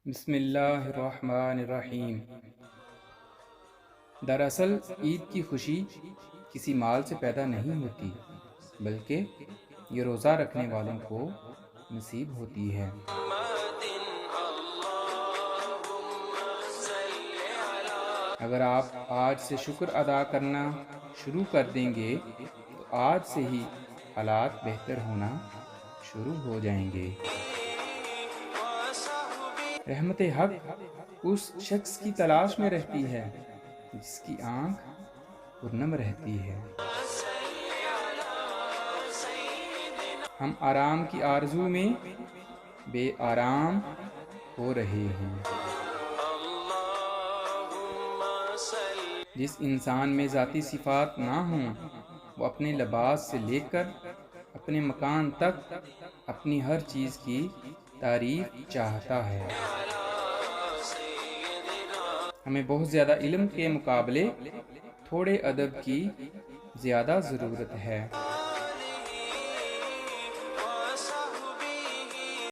بسم اللہ الرحمن الرحیم۔ دراصل عید کی خوشی کسی مال سے پیدا نہیں ہوتی، بلکہ یہ روزہ رکھنے والوں کو نصیب ہوتی ہے۔ اگر آپ آج سے شکر ادا کرنا شروع کر دیں گے تو آج سے ہی حالات بہتر ہونا شروع ہو جائیں گے۔ رحمت حق اس شخص کی تلاش میں رہتی ہے جس کی آنکھ پرنم رہتی ہے۔ ہم آرام کی آرزو میں بے آرام ہو رہے ہیں۔ جس انسان میں ذاتی صفات نہ ہوں، وہ اپنے لباس سے لے کر اپنے مکان تک اپنی ہر چیز کی تعریف چاہتا ہے۔ ہمیں بہت زیادہ علم کے مقابلے تھوڑے ادب کی زیادہ ضرورت ہے۔